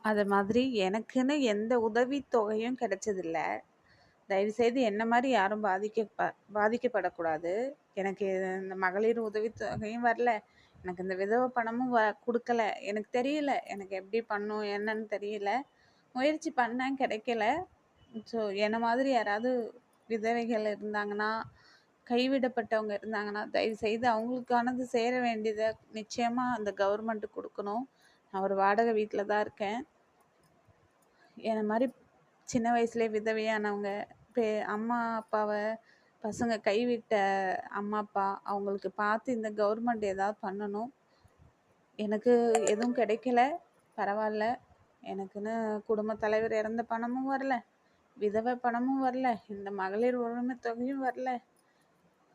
அது மாதிரி எனக்குன்னு எந்த உதவி தொகையும் கிடைச்சதில்ல. தயவுசெய்து என்ன மாரி யாரும் பாதிக்கப்படக்கூடாது. எனக்கு இந்த மகளிர் உதவித்தொகையும் வரல. எனக்கு இந்த விதவை பணமும் குடுக்கல. எனக்கு தெரியல. எனக்கு எப்படி பண்ணணும் என்னன்னு தெரியல. முயற்சி பண்ணேன் கிடைக்கல. ஸோ என்ன மாதிரி யாராவது விதவைகள் இருந்தாங்கன்னா, கைவிடப்பட்டவங்க இருந்தாங்கன்னா, தயவுசெய்து அவங்களுக்கானது சேர வேண்டியத நிச்சயமா அந்த கவர்மெண்ட் குடுக்கணும். நான் ஒரு வாடகை வீட்ல தான் இருக்கேன். என்ன மாரி சின்ன வயசுலயே விதவையானவங்க, அம்மா, அப்பாவ பசங்க கைவிட்ட அம்மா, அப்பா அவங்களுக்கு பார்த்து இந்த கவர்மெண்ட் ஏதாவது பண்ணணும். எனக்கு எதுவும் கிடைக்கல. பரவால்ல. எனக்குன்னு குடும்பத் தலைவர் இறந்த பணமும் வரல. விதவை பணமும் வரல. இந்த மகளிர் உரிமை தொகையும் வரல.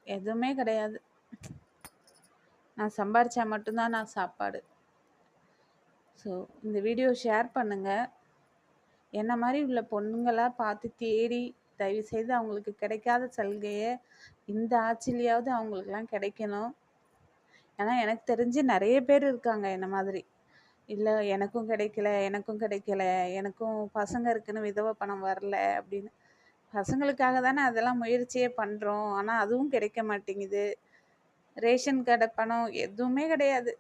எதுவுமே கிடையாது. நான் சம்பாரிச்சா மட்டும் தான் நான் சாப்பாடு. ஸோ இந்த வீடியோ ஷேர் பண்ணுங்க. என்ன மாரி உள்ள பொண்ணுங்களா பார்த்து தேடி தயவுசெய்து அவங்களுக்கு கிடைக்காத சலுகைய இந்த ஆட்சிலயாவது அவங்களுக்கெல்லாம் கிடைக்கணும். ஏன்னா எனக்கு தெரிஞ்சு நெறைய பேர் இருக்காங்க என்ன மாதிரி. இல்ல எனக்கும் கிடைக்கல, எனக்கும் கிடைக்கல, எனக்கும் பசங்க இருக்குன்னு விதவை பணம் வரல அப்படின்னு. பசங்களுக்காக தானே அதெல்லாம் முயற்சியே பண்றோம். ஆனா அதுவும் கிடைக்க மாட்டேங்குது. ரேஷன் கடை பணம் எதுவுமே கிடையாது.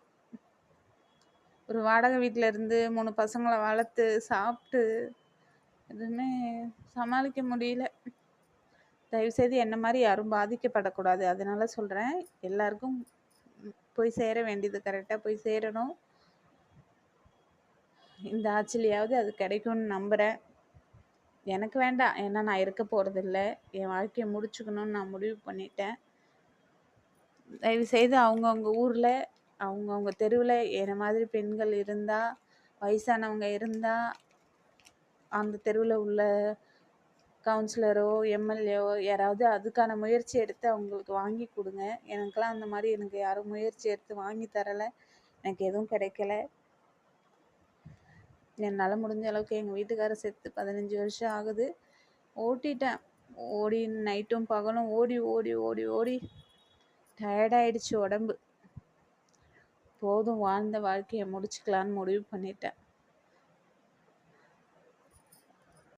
ஒரு வாடகை வீட்ல இருந்து 3 பசங்கள வளர்த்து, சாப்ட்டு எதுவுமே சமாளிக்க முடியல. தயவுசெய்து என்ன மாரி யாரும் பாதிக்கப்படக்கூடாது. அதனால சொல்றேன். எல்லாருக்கும் போய் சேர வேண்டியது கரெக்ட்டா போய் சேரணும். இந்த ஆட்சிலயாவது அது கிடைக்கும்னு நம்புறேன். எனக்கு வேண்டாம். ஏன்னா நான் இருக்க போறதில்ல. என் வாழ்க்கைய முடிச்சுக்கணும்னு நான் முடிவு பண்ணிட்டேன். தயவுசெய்து அவங்கவங்க ஊர்ல, அவங்கவங்க தெருவுல என்ன மாதிரி பெண்கள் இருந்தா, வயசானவங்க இருந்தா, அந்த தெருவுல உள்ள கவுன்சிலரோ, எம்எல்ஏவோ யாராவது அதுக்கான முயற்சி எடுத்து அவங்களுக்கு வாங்கி குடுங்க. எனக்கெல்லாம் அந்த மாரி எனக்கு யாரும் முயற்சி எடுத்து வாங்கி தரல. எனக்கு எதுவும் கிடைக்கல. என்னால முடிஞ்ச அளவுக்கு எங்க வீட்டுக்காரர் செத்து 15 வருஷம் ஆகுது. ஓட்டிட்டேன். ஓடி நைட்டும் பகலும் ஓடி, ஓடி, ஓடி, ஓடி டயர்ட் ஆயிடுச்சு உடம்பு. போதும் வாழ்ந்த வாழ்க்கைய முடிச்சுக்கலான்னு முடிவு பண்ணிட்டேன்.